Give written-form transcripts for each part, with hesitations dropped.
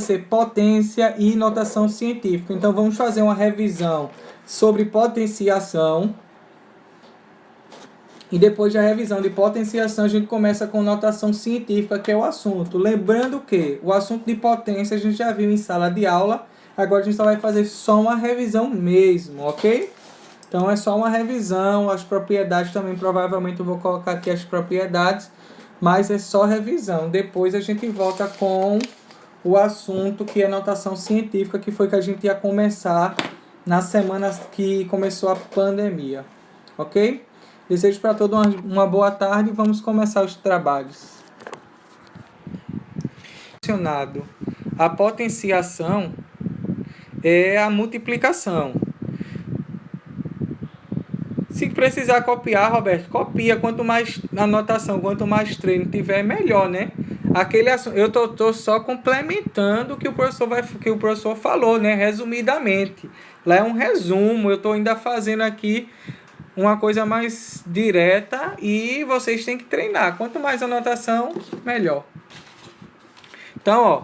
ser potência e notação científica. Então, vamos fazer uma revisão sobre potenciação. E depois da revisão de potenciação, a gente começa com notação científica, que é o assunto. Lembrando que o assunto de potência a gente já viu em sala de aula. Agora a gente só vai fazer só uma revisão mesmo, ok? Então é só uma revisão. As propriedades também, provavelmente eu vou colocar aqui as propriedades. Mas é só revisão. Depois a gente volta com o assunto que é notação científica, que foi que a gente ia começar na semana que começou a pandemia. Ok? Desejo para todos uma boa tarde e vamos começar os trabalhos. A potenciação é a multiplicação. Se precisar copiar, Roberto, copia. Quanto mais anotação, quanto mais treino tiver, melhor, né? Aquele assunto, eu tô só complementando o que o professor falou, né? Resumidamente. Lá é um resumo, eu estou ainda fazendo aqui uma coisa mais direta e vocês têm que treinar. Quanto mais anotação, melhor. Então, ó,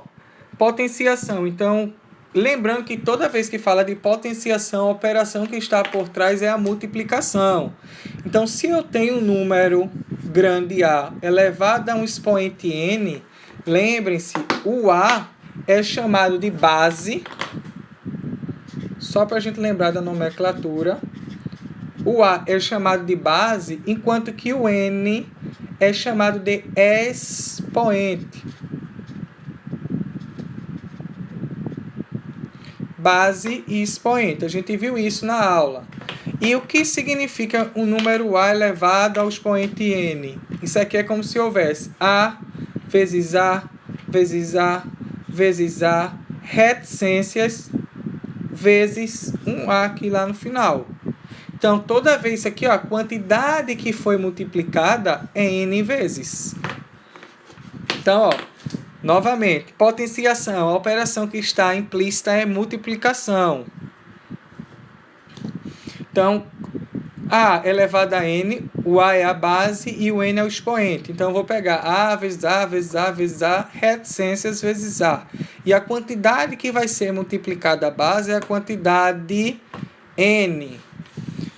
potenciação. Então, lembrando que toda vez que fala de potenciação, a operação que está por trás é a multiplicação. Então, se eu tenho um número grande A elevado a um expoente N, lembrem-se, o A é chamado de base, só para a gente lembrar da nomenclatura. O A é chamado de base, enquanto que o N é chamado de expoente. Base e expoente. A gente viu isso na aula. E o que significa o número A elevado ao expoente N? Isso aqui é como se houvesse A vezes A vezes A vezes A reticências vezes um A aqui lá no final. Então, toda vez isso aqui, ó, a quantidade que foi multiplicada é N vezes. Então, ó, novamente, potenciação, a operação que está implícita é multiplicação. Então, A elevado a N, o A é a base e o N é o expoente. Então, eu vou pegar A vezes A vezes A vezes A, reticências vezes A. E a quantidade que vai ser multiplicada a base é a quantidade N.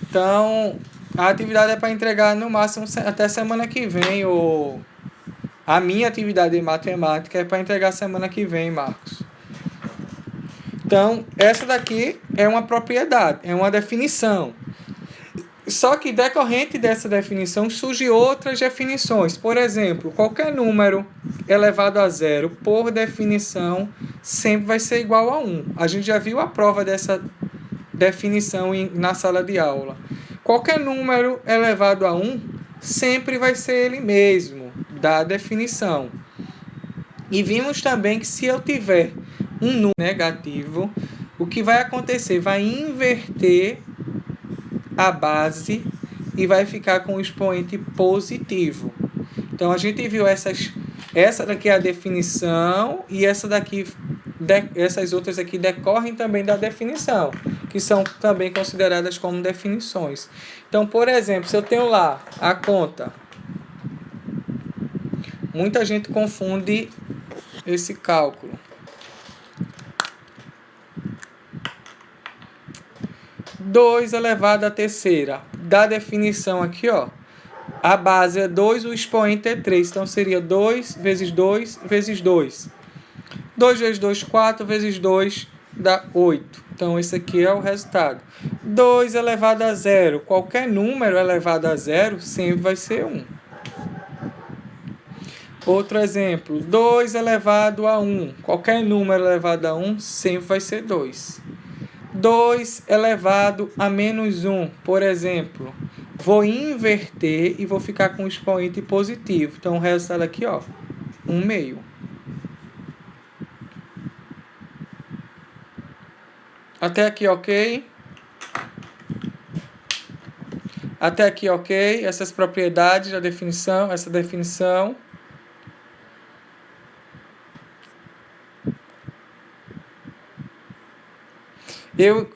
Então, a atividade é para entregar no máximo até semana que vem. Ou a minha atividade de matemática é para entregar semana que vem, Marcos. Então, essa daqui é uma propriedade, é uma definição. Só que decorrente dessa definição surgem outras definições. Por exemplo, qualquer número elevado a zero, por definição, sempre vai ser igual a 1. A gente já viu a prova dessa definição na sala de aula. Qualquer número elevado a 1 sempre vai ser ele mesmo, da definição. E vimos também que se eu tiver um número negativo, o que vai acontecer? Vai inverter a base e vai ficar com o expoente positivo. Então, a gente viu essa daqui é a definição e essas outras aqui decorrem também da definição, que são também consideradas como definições. Então, por exemplo, se eu tenho lá a conta, muita gente confunde esse cálculo. 2 elevado à terceira. Da definição aqui, ó, a base é 2, o expoente é 3. Então, seria 2 vezes 2 vezes 2. 2 vezes 2, 4 vezes 2 dá 8. Então, esse aqui é o resultado. 2 elevado a zero. Qualquer número elevado a zero sempre vai ser 1. Outro exemplo. 2 elevado a 1. Qualquer número elevado a 1 sempre vai ser 2. 2 elevado a menos 1. Por exemplo, vou inverter e vou ficar com o expoente positivo. Então, o resultado aqui, ó, 1/2. Até aqui, ok? Até aqui, ok? Essas propriedades da definição, essa definição.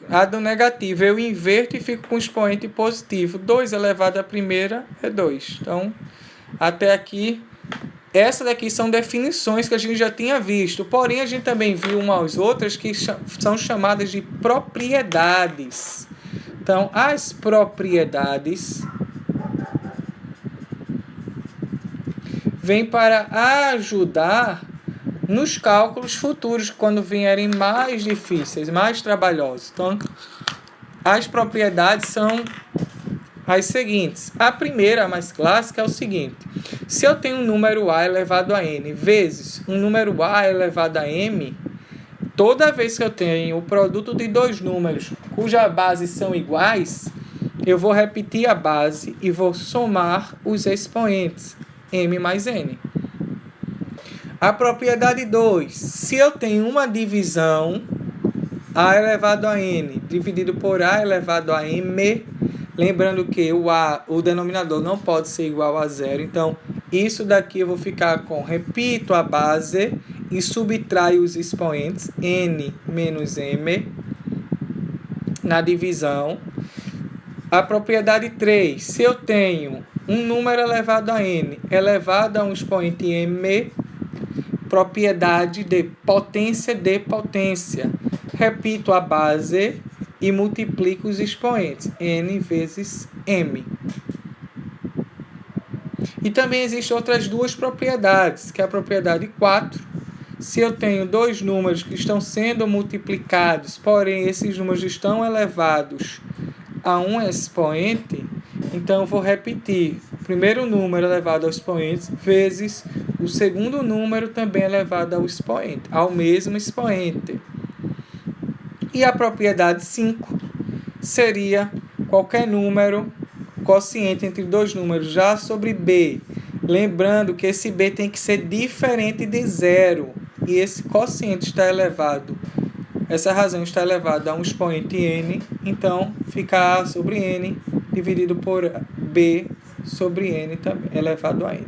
A do negativo, eu inverto e fico com o expoente positivo. 2 elevado à primeira é 2. Então, até aqui, Essas daqui são definições que a gente já tinha visto, porém a gente também viu umas outras que são chamadas de propriedades. Então, as propriedades vêm para ajudar nos cálculos futuros, quando vierem mais difíceis, mais trabalhosos. Então, as propriedades são as seguintes. A primeira, a mais clássica, é o seguinte. Se eu tenho um número a elevado a n vezes um número a elevado a m, toda vez que eu tenho o produto de dois números cujas bases são iguais, eu vou repetir a base e vou somar os expoentes, m mais n. A propriedade 2. Se eu tenho uma divisão, a elevado a n dividido por a elevado a m, lembrando que o denominador não pode ser igual a zero, então isso daqui eu vou ficar com, repito a base e subtraio os expoentes, n menos m, na divisão. A propriedade 3, se eu tenho um número elevado a n elevado a um expoente m, propriedade de potência, repito a base e multiplico os expoentes, n vezes m. E também existem outras duas propriedades, que é a propriedade 4. Se eu tenho dois números que estão sendo multiplicados, porém esses números estão elevados a um expoente, então eu vou repetir o primeiro número elevado ao expoente vezes o segundo número também elevado ao expoente, ao mesmo expoente. E a propriedade 5 seria qualquer número quociente entre dois números já sobre b. Lembrando que esse b tem que ser diferente de zero. E esse quociente está elevado, essa razão está elevada a um expoente n. Então, fica a sobre n dividido por b sobre n também, elevado a n.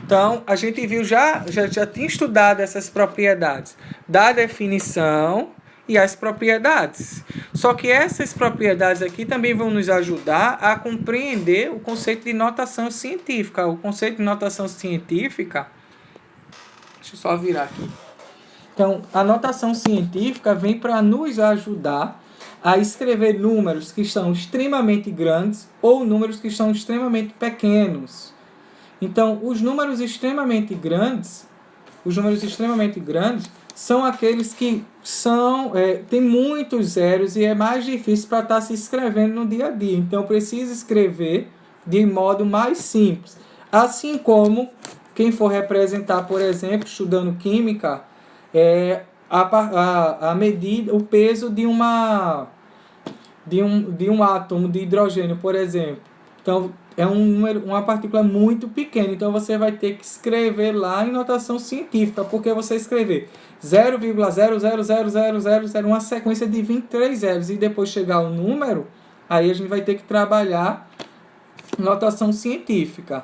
Então, a gente viu já tinha estudado essas propriedades da definição e as propriedades. Só que essas propriedades aqui também vão nos ajudar a compreender o conceito de notação científica. O conceito de notação científica... Deixa eu só virar aqui. Então, a notação científica vem para nos ajudar a escrever números que estão extremamente grandes ou números que estão extremamente pequenos. Então, os números extremamente grandes são aqueles que tem muitos zeros e é mais difícil para estar se escrevendo no dia a dia. Então, precisa escrever de modo mais simples. Assim como quem for representar, por exemplo, estudando química, a medida, o peso de um átomo de hidrogênio, por exemplo. Então, é uma partícula muito pequena. Então, você vai ter que escrever lá em notação científica. Porque você escrever 0,00000, uma sequência de 23 zeros, e depois chegar ao número, aí a gente vai ter que trabalhar notação científica.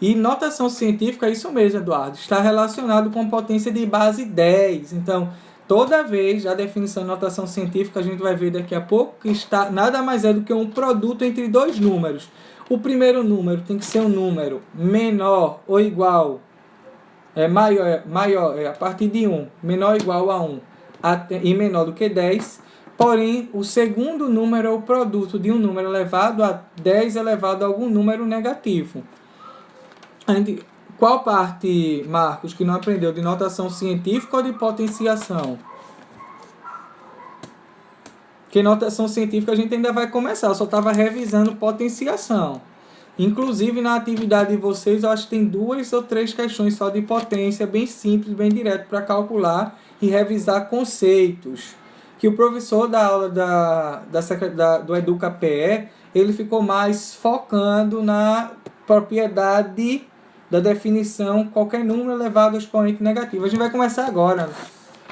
E notação científica é isso mesmo, Eduardo. Está relacionado com potência de base 10. Então, toda vez, a definição de notação científica, a gente vai ver daqui a pouco, que nada mais é do que um produto entre dois números. O primeiro número tem que ser um número menor ou igual, maior a partir de 1, menor ou igual a 1 e menor do que 10. Porém, o segundo número é o produto de um número elevado a 10 elevado a algum número negativo. Qual parte, Marcos, que não aprendeu, de notação científica ou de potenciação? Porque notação científica a gente ainda vai começar, eu só estava revisando potenciação. Inclusive, na atividade de vocês, eu acho que tem 2 ou 3 questões só de potência, bem simples, bem direto, para calcular e revisar conceitos. Que o professor da aula do EducaPE, ele ficou mais focando na propriedade da definição, qualquer número elevado ao expoente negativo. A gente vai começar agora,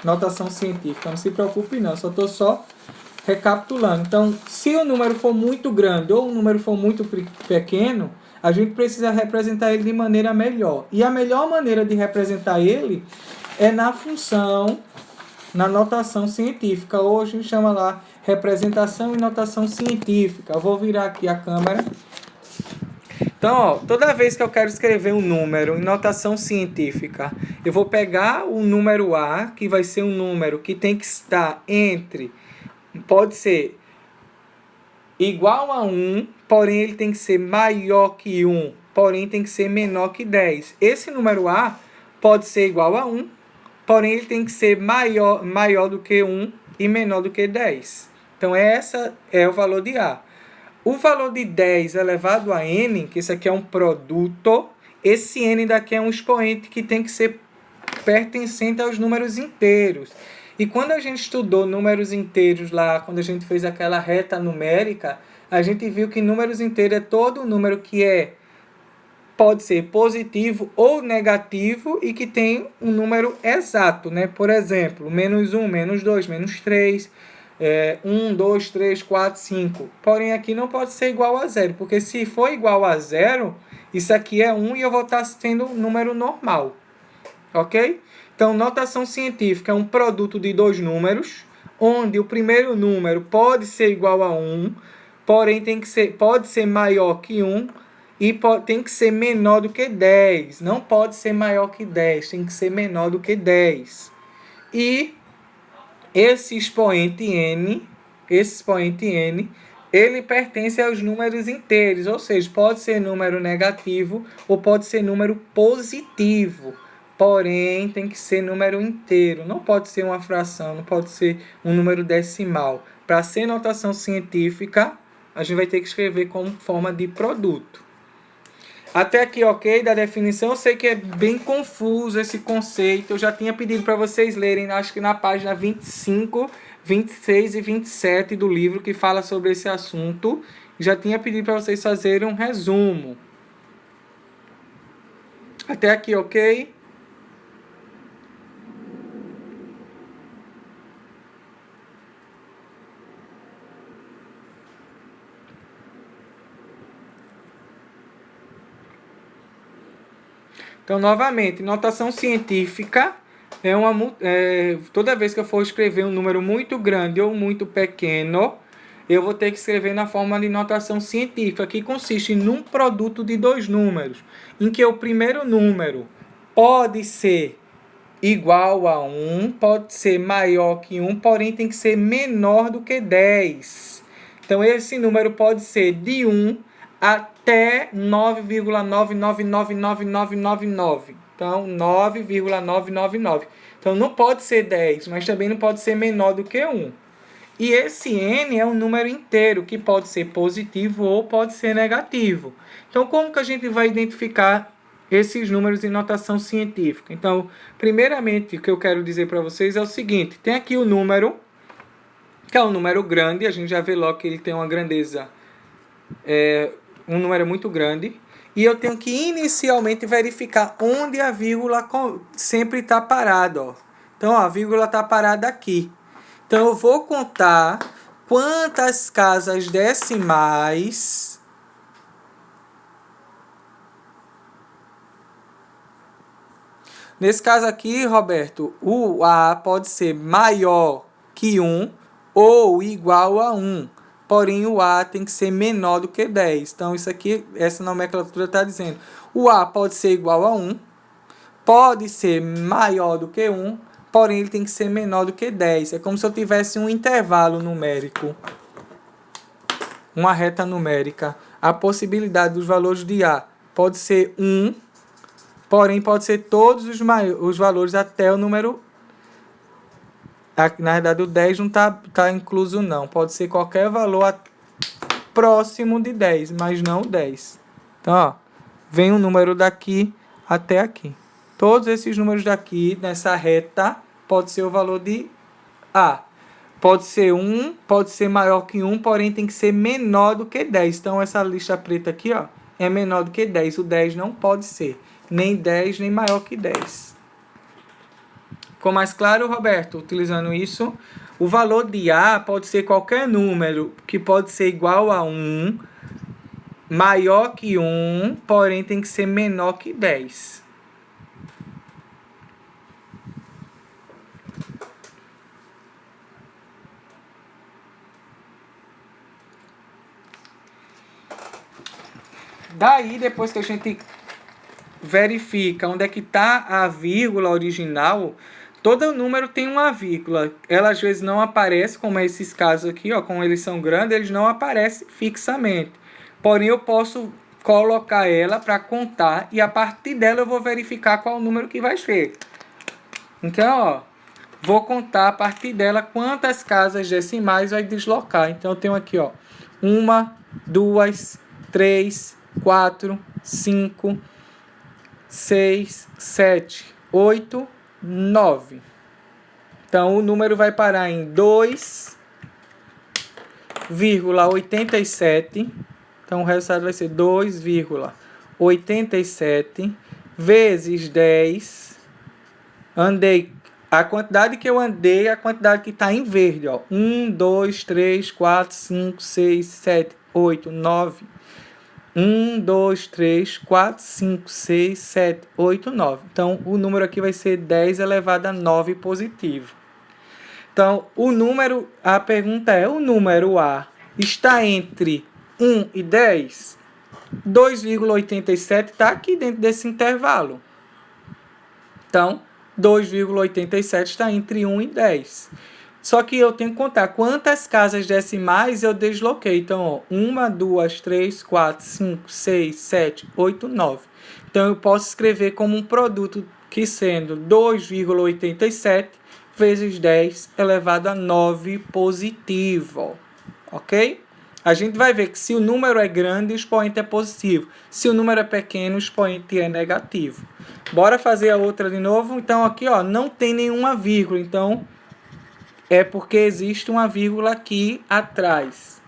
notação científica, não se preocupe não, só recapitulando. Então, se o número for muito grande ou o número for muito pequeno, a gente precisa representar ele de maneira melhor. E a melhor maneira de representar ele é na função, na notação científica. Hoje a gente chama lá representação e notação científica. Eu vou virar aqui a câmera. Então, ó, toda vez que eu quero escrever um número em notação científica, eu vou pegar o número A, que vai ser um número que tem que estar entre, pode ser igual a 1, porém ele tem que ser maior que 1, porém tem que ser menor que 10. Esse número A pode ser igual a 1, porém ele tem que ser maior do que 1 e menor do que 10. Então, essa é o valor de A. O valor de 10 elevado a n, que isso aqui é um produto, esse n daqui é um expoente que tem que ser pertencente aos números inteiros. E quando a gente estudou números inteiros lá, quando a gente fez aquela reta numérica, a gente viu que números inteiros é todo número que pode ser positivo ou negativo e que tem um número exato, né? Por exemplo, menos 1, menos 2, menos 3... 1, 2, 3, 4, 5. Porém, aqui não pode ser igual a 0, porque se for igual a 0, isso aqui é 1 e eu vou estar tendo um número normal. Ok? Então, notação científica é um produto de dois números, onde o primeiro número pode ser igual a 1, porém pode ser maior que 1 e tem que ser menor do que 10. Não pode ser maior que 10, tem que ser menor do que 10. E esse expoente n, ele pertence aos números inteiros, ou seja, pode ser número negativo ou pode ser número positivo. Porém, tem que ser número inteiro, não pode ser uma fração, não pode ser um número decimal. Para ser notação científica, a gente vai ter que escrever como forma de produto. Até aqui, ok, da definição. Eu sei que é bem confuso esse conceito. Eu já tinha pedido para vocês lerem, acho que na página 25, 26 e 27 do livro que fala sobre esse assunto. Já tinha pedido para vocês fazerem um resumo. Até aqui, ok? Então, novamente, notação científica toda vez que eu for escrever um número muito grande ou muito pequeno, eu vou ter que escrever na forma de notação científica, que consiste num produto de dois números, em que o primeiro número pode ser igual a 1, pode ser maior que 1, porém tem que ser menor do que 10. Então, esse número pode ser de 1 até 9,999999. Então, 9,999. Então, não pode ser 10, mas também não pode ser menor do que 1. E esse n é um número inteiro, que pode ser positivo ou pode ser negativo. Então, como que a gente vai identificar esses números em notação científica? Então, primeiramente, o que eu quero dizer para vocês é o seguinte. Tem aqui o número, que é um número grande. A gente já vê logo que ele tem uma grandeza, um número muito grande. E eu tenho que inicialmente verificar onde a vírgula sempre está parada. Ó. Então, ó, a vírgula está parada aqui. Então, eu vou contar quantas casas decimais nesse caso aqui, Roberto, o A pode ser maior que 1 ou igual a 1. Porém, o A tem que ser menor do que 10. Então, isso aqui, essa nomenclatura está dizendo. O A pode ser igual a 1, pode ser maior do que 1, porém, ele tem que ser menor do que 10. É como se eu tivesse um intervalo numérico, uma reta numérica. A possibilidade dos valores de A pode ser 1, porém, pode ser todos os valores até o número... Na verdade, o 10 não está incluso, não. Pode ser qualquer valor próximo de 10, mas não o 10. Então, ó, vem o número daqui até aqui. Todos esses números daqui, nessa reta, pode ser o valor de A. Pode ser 1, pode ser maior que 1, porém tem que ser menor do que 10. Então, essa lista preta aqui, ó, é menor do que 10. O 10 não pode ser nem 10, nem maior que 10. Ficou mais claro, Roberto, utilizando isso? O valor de A pode ser qualquer número, que pode ser igual a 1, maior que 1, porém tem que ser menor que 10. Daí, depois que a gente verifica onde é que está a vírgula original, todo número tem uma vírgula. Ela às vezes não aparece, como é esses casos aqui, ó, como eles são grandes, eles não aparecem fixamente. Porém, eu posso colocar ela para contar e a partir dela eu vou verificar qual o número que vai ser. Então, ó, vou contar a partir dela quantas casas decimais vai deslocar. Então, eu tenho aqui, ó, 1, 2, 3, 4, 5, 6, 7, 8, 9. Então, o número vai parar em 2,87. Então, o resultado vai ser 2,87 vezes 10. Andei. A quantidade que eu andei é a quantidade que está em verde. Ó. 1, 2, 3, 4, 5, 6, 7, 8, 9. 1, 2, 3, 4, 5, 6, 7, 8, 9. Então, o número aqui vai ser 10 elevado a 9 positivo. Então, a pergunta é, o número A está entre 1 e 10? 2,87 está aqui dentro desse intervalo. Então, 2,87 está entre 1 e 10. Só que eu tenho que contar quantas casas decimais eu desloquei. Então, ó, 1, 2, 3, 4, 5, 6, 7, 8, 9. Então, eu posso escrever como um produto que sendo 2,87 vezes 10 elevado a 9 positivo. Ok? A gente vai ver que se o número é grande, o expoente é positivo. Se o número é pequeno, o expoente é negativo. Bora fazer a outra de novo? Então, aqui, ó, não tem nenhuma vírgula. Então, é porque existe uma vírgula aqui atrás.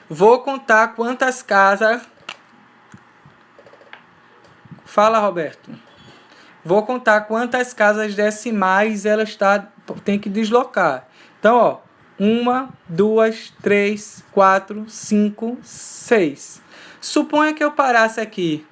Vou contar quantas casas... Fala, Roberto. Vou contar quantas casas decimais ela tem que deslocar. Então, ó, 1, 2, 3, 4, 5, 6. Suponha que eu parasse aqui.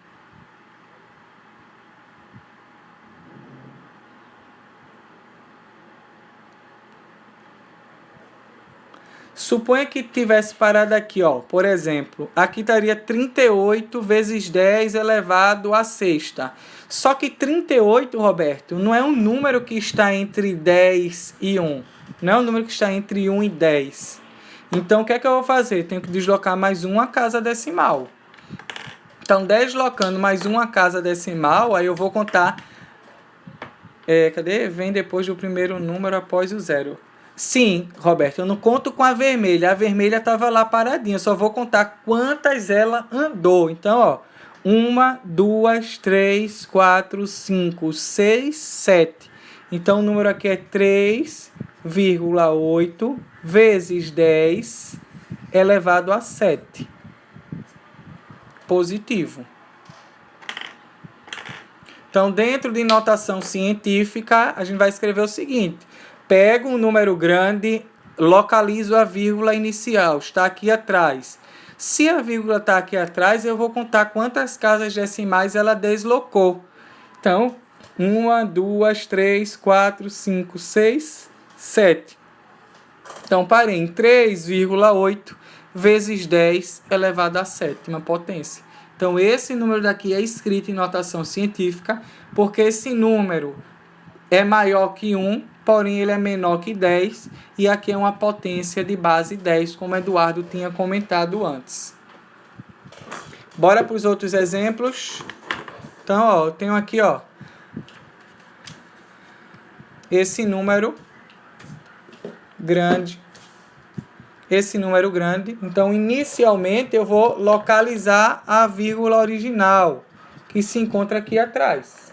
Suponha que tivesse parado aqui, ó. Por exemplo, aqui estaria 38 vezes 10 elevado à sexta. Só que 38, Roberto, não é um número que está entre 10 e 1. Não é um número que está entre 1 e 10. Então, o que é que eu vou fazer? Tenho que deslocar mais uma casa decimal. Então, deslocando mais uma casa decimal, aí eu vou contar... cadê? Vem depois do primeiro número após o zero. Sim, Roberto, eu não conto com a vermelha. A vermelha estava lá paradinha. Eu só vou contar quantas ela andou. Então, ó, 1, 2, 3, 4, 5, 6, 7. Então, o número aqui é 3,8 vezes 10 elevado a 7. Positivo. Então, dentro de notação científica, a gente vai escrever o seguinte. Pego um número grande, localizo a vírgula inicial, está aqui atrás. Se a vírgula está aqui atrás, eu vou contar quantas casas decimais ela deslocou. Então, 1, 2, 3, 4, 5, 6, 7. Então, parei em 3,8 vezes 10 elevado à sétima potência. Então, esse número daqui é escrito em notação científica, porque esse número é maior que 1, porém ele é menor que 10, e aqui é uma potência de base 10, como o Eduardo tinha comentado antes. Bora para os outros exemplos. Então, ó, eu tenho aqui, ó, esse número grande. Então, inicialmente, eu vou localizar a vírgula original, que se encontra aqui atrás.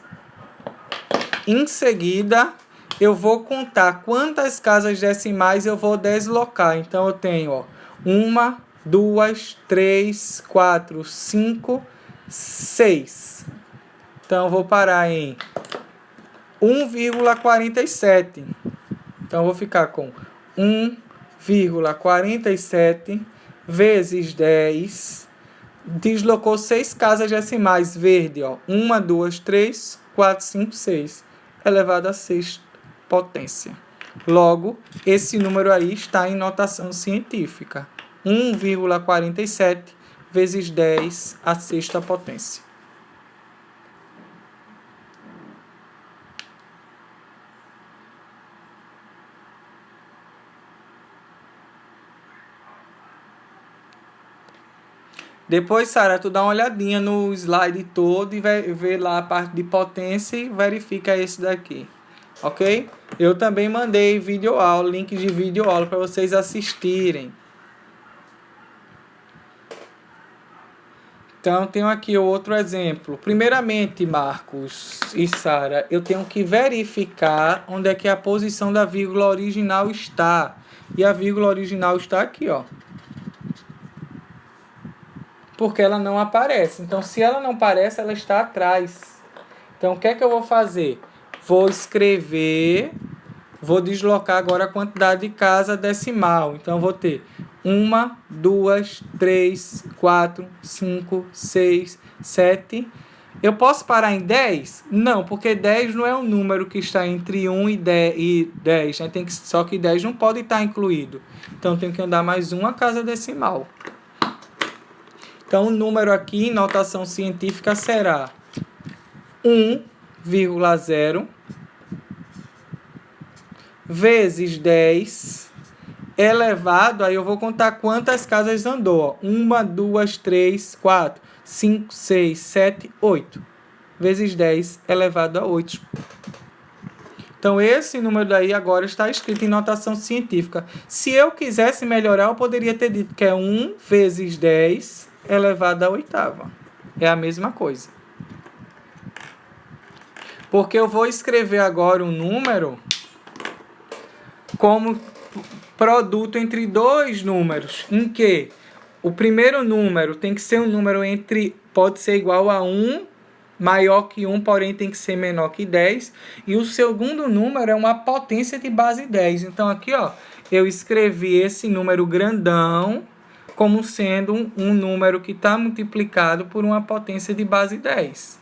Em seguida, eu vou contar quantas casas decimais eu vou deslocar. Então, eu tenho, ó, 1, 2, 3, 4, 5, 6. Então, eu vou parar em 1,47. Então, eu vou ficar com 1,47 vezes 10. Deslocou 6 casas decimais. Verde, ó. 1, 2, 3, 4, 5, 6. Elevado a 6 potência. Logo, esse número aí está em notação científica. 1,47 vezes 10 à sexta potência. Depois, Sara, tu dá uma olhadinha no slide todo e vai ver lá a parte de potência e verifica esse daqui. Ok? Eu também mandei videoaula, link de videoaula para vocês assistirem. Então, tenho aqui outro exemplo. Primeiramente, Marcos e Sara, eu tenho que verificar onde é que a posição da vírgula original está. E a vírgula original está aqui, ó. Porque ela não aparece. Então, se ela não aparece, ela está atrás. Então, o que é que eu vou fazer? Vou escrever, vou deslocar agora a quantidade de casa decimal. Então, vou ter 1, 2, 3, 4, 5, 6, 7. Eu posso parar em 10? Não, porque 10 não é um número que está entre 1 e 10. Né? Só que 10 não pode estar incluído. Então, eu tenho que andar mais uma casa decimal. Então, o número aqui em notação científica será 1,0 vezes 10 elevado, aí eu vou contar quantas casas andou. 1, 2, 3, 4, 5, 6, 7, 8. Vezes 10 elevado a 8. Então, esse número daí agora está escrito em notação científica. Se eu quisesse melhorar, eu poderia ter dito que é 1 vezes 10 elevado à oitava. É a mesma coisa. Porque eu vou escrever agora um número como produto entre dois números, em que o primeiro número tem que ser um número pode ser igual a 1, maior que 1, porém tem que ser menor que 10, e o segundo número é uma potência de base 10. Então aqui, ó, eu escrevi esse número grandão como sendo um número que está multiplicado por uma potência de base 10.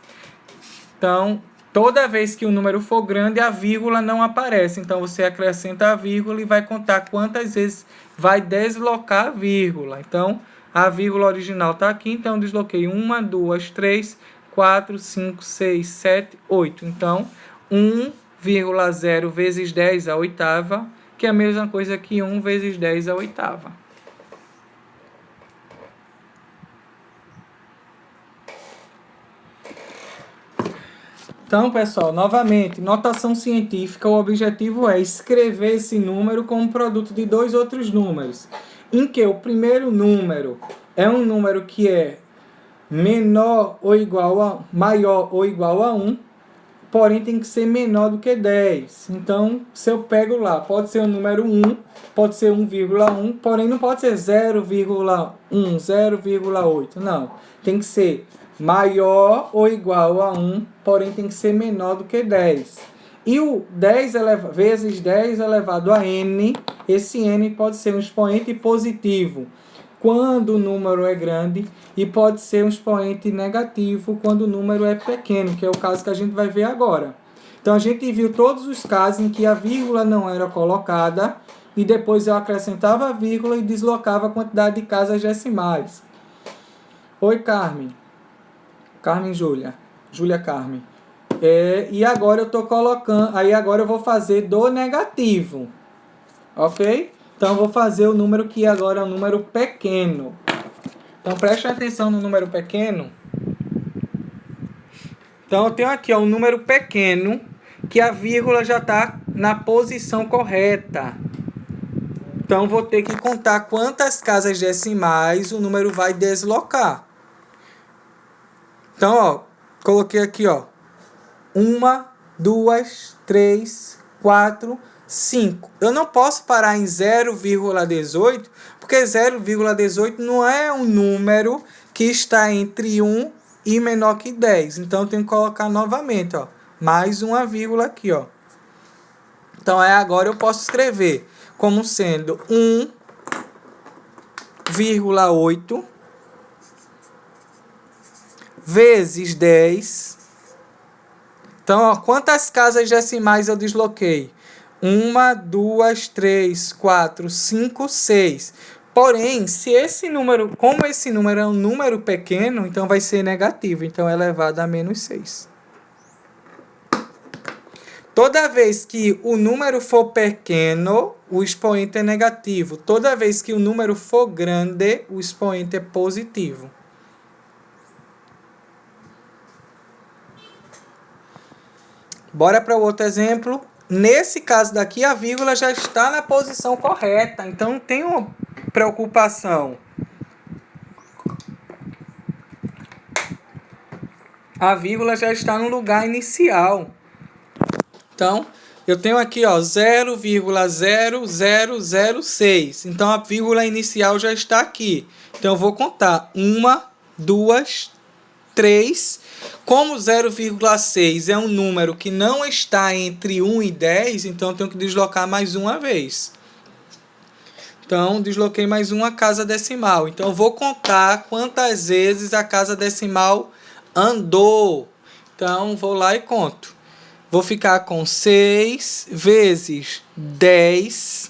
Então, toda vez que o número for grande, a vírgula não aparece. Então, você acrescenta a vírgula e vai contar quantas vezes vai deslocar a vírgula. Então, a vírgula original está aqui. Então, eu desloquei 1, 2, 3, 4, 5, 6, 7, 8. Então, 1,0 vezes 10 à oitava, que é a mesma coisa que 1 vezes 10 à oitava. Então, pessoal, novamente, notação científica, o objetivo é escrever esse número como produto de dois outros números, em que o primeiro número é um número que é maior ou igual a 1, porém tem que ser menor do que 10. Então, se eu pego lá, pode ser o número 1, pode ser 1,1, porém não pode ser 0,1, 0,8, não. Tem que ser maior ou igual a 1, porém tem que ser menor do que 10. E o 10 vezes 10 elevado a n, esse n pode ser um expoente positivo quando o número é grande e pode ser um expoente negativo quando o número é pequeno, que é o caso que a gente vai ver agora. Então, a gente viu todos os casos em que a vírgula não era colocada e depois eu acrescentava a vírgula e deslocava a quantidade de casas decimais. Oi, Carmen. Carmen Júlia. Júlia Carmen. E agora eu estou colocando... Aí agora eu vou fazer do negativo. Ok? Então, eu vou fazer o número que agora é um número pequeno. Então, preste atenção no número pequeno. Então, eu tenho aqui um número pequeno que a vírgula já está na posição correta. Então, vou ter que contar quantas casas decimais o número vai deslocar. Então, ó, coloquei aqui, ó, 1, 2, 3, 4, 5. Eu não posso parar em 0,18, porque 0,18 não é um número que está entre 1 e menor que 10. Então, eu tenho que colocar novamente, ó, mais uma vírgula aqui, ó. Então, agora eu posso escrever como sendo 1,8 vezes 10. Então, ó, quantas casas decimais eu desloquei? 1, 2, 3, 4, 5, 6. Porém, se esse número, como esse número é um número pequeno, então vai ser negativo. Então, é elevado a menos 6. Toda vez que o número for pequeno, o expoente é negativo. Toda vez que o número for grande, o expoente é positivo. Bora para o outro exemplo. Nesse caso daqui, a vírgula já está na posição correta. Então, não tem uma preocupação. A vírgula já está no lugar inicial. Então, eu tenho aqui, ó, 0,0006. Então, a vírgula inicial já está aqui. Então, eu vou contar. 1, 2, 3. Como 0,6 é um número que não está entre 1 e 10, então eu tenho que deslocar mais uma vez. Então, desloquei mais uma casa decimal. Então, eu vou contar quantas vezes a casa decimal andou. Então, vou lá e conto. Vou ficar com 6 vezes 10,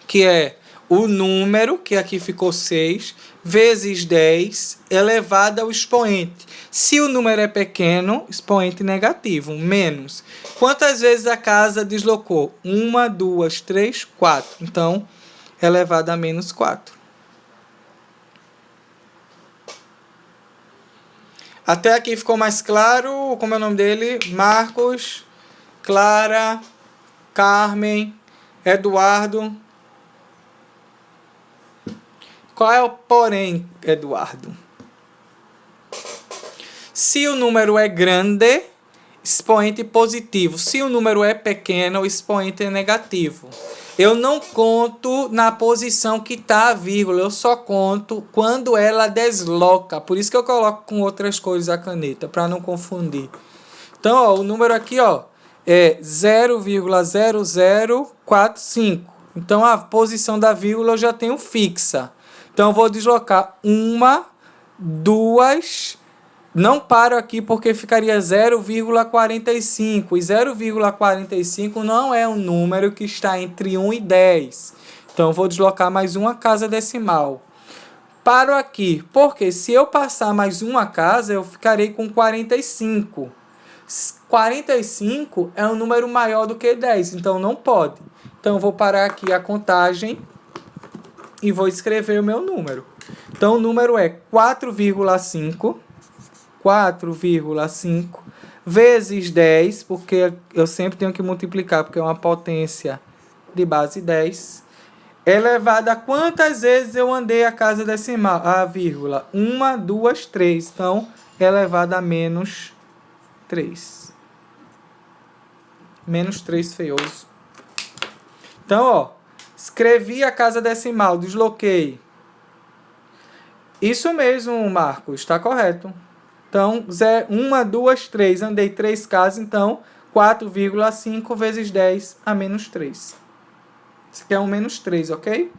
que é o número, que aqui ficou 6, vezes 10, elevado ao expoente. Se o número é pequeno, expoente negativo, menos. Quantas vezes a casa deslocou? 1, 2, 3, 4. Então, elevado a menos 4. Até aqui ficou mais claro? Como é o nome dele? Marcos, Clara, Carmen, Eduardo. Qual é o porém, Eduardo? Se o número é grande, expoente positivo. Se o número é pequeno, o expoente é negativo. Eu não conto na posição que está a vírgula, eu só conto quando ela desloca. Por isso que eu coloco com outras cores a caneta, para não confundir. Então, ó, o número aqui, ó, é 0,0045. Então, a posição da vírgula eu já tenho fixa. Então, eu vou deslocar 1, 2... Não paro aqui porque ficaria 0,45. E 0,45 não é um número que está entre 1 e 10. Então, vou deslocar mais uma casa decimal. Paro aqui, porque se eu passar mais uma casa, eu ficarei com 45. 45 é um número maior do que 10, então não pode. Então, eu vou parar aqui a contagem e vou escrever o meu número. Então, o número é 4,5 vezes 10, porque eu sempre tenho que multiplicar, porque é uma potência de base 10, elevado a quantas vezes eu andei a casa decimal? A vírgula. 1, 2, 3. Então, elevado a menos 3. Menos 3 feioso. Então, ó, escrevi a casa decimal, desloquei. Isso mesmo, Marcos, está correto. Então, 1, 2, 3. Andei 3 casas, então 4,5 vezes 10 a menos 3. Isso aqui é um menos 3, ok?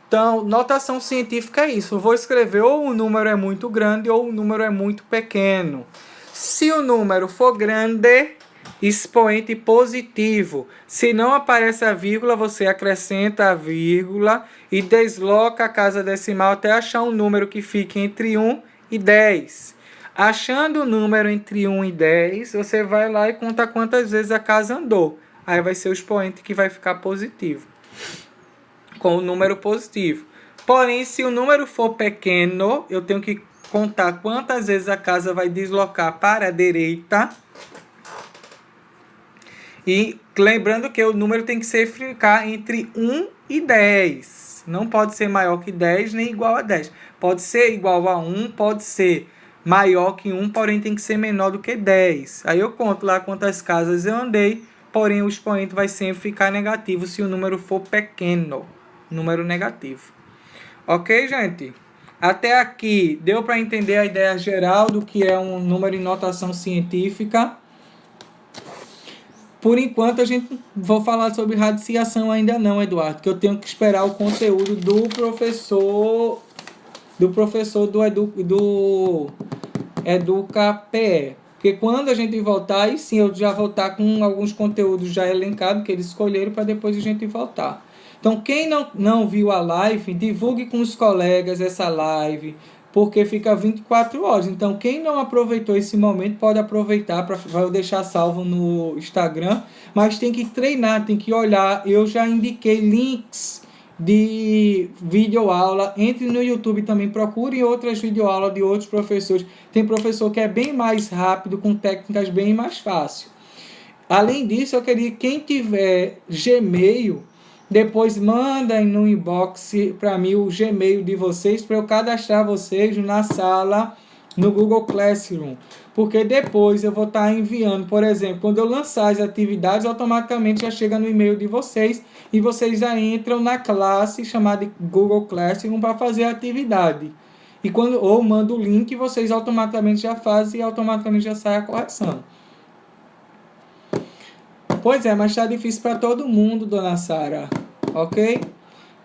Então, notação científica é isso. Eu vou escrever ou o número é muito grande ou o número é muito pequeno. Se o número for grande, expoente positivo. Se não aparece a vírgula, você acrescenta a vírgula e desloca a casa decimal até achar um número que fique entre 1 e 10. Achando o número entre 1 e 10, você vai lá e conta quantas vezes a casa andou. Aí vai ser o expoente que vai ficar positivo, com o número positivo. Porém, se o número for pequeno, eu tenho que contar quantas vezes a casa vai deslocar para a direita. E lembrando que o número tem que ficar entre 1 e 10. Não pode ser maior que 10 nem igual a 10. Pode ser igual a 1, pode ser maior que 1, porém tem que ser menor do que 10. Aí eu conto lá quantas casas eu andei, porém o expoente vai sempre ficar negativo se o número for pequeno. Número negativo. Ok, gente? Até aqui deu para entender a ideia geral do que é um número em notação científica. Por enquanto, a gente vou falar sobre radiciação ainda não, Eduardo, que eu tenho que esperar o conteúdo do professor do EducaPE. Porque quando a gente voltar, aí sim eu já vou estar com alguns conteúdos já elencados que eles escolheram para depois a gente voltar. Então, quem não viu a live, divulgue com os colegas essa live, porque fica 24 horas. Então, quem não aproveitou esse momento, pode aproveitar, vai deixar salvo no Instagram, mas tem que treinar, tem que olhar. Eu já indiquei links de videoaula, entre no YouTube também, procure outras videoaulas de outros professores. Tem professor que é bem mais rápido, com técnicas bem mais fáceis. Além disso, eu queria que quem tiver Gmail, depois manda no inbox para mim o Gmail de vocês, para eu cadastrar vocês na sala no Google Classroom. Porque depois eu vou estar enviando, por exemplo, quando eu lançar as atividades, automaticamente já chega no e-mail de vocês e vocês já entram na classe chamada Google Classroom para fazer a atividade. E quando ou mando o link, vocês automaticamente já fazem e automaticamente já sai a correção. Pois é, mas está difícil para todo mundo, dona Sara, ok?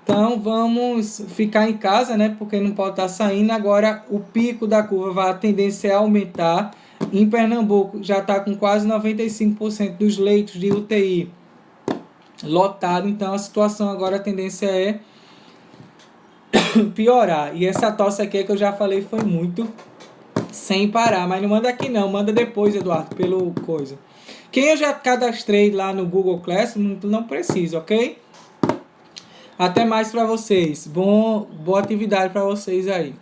Então vamos ficar em casa, né? Porque não pode estar saindo. Agora o pico da curva, a tendência é aumentar. Em Pernambuco já está com quase 95% dos leitos de UTI lotado. Então a situação agora, a tendência é piorar. E essa tosse aqui que eu já falei foi muito sem parar. Mas não manda aqui não, manda depois, Eduardo, pelo coisa. Quem eu já cadastrei lá no Google Classroom, não precisa, ok? Até mais para vocês. Boa atividade para vocês aí.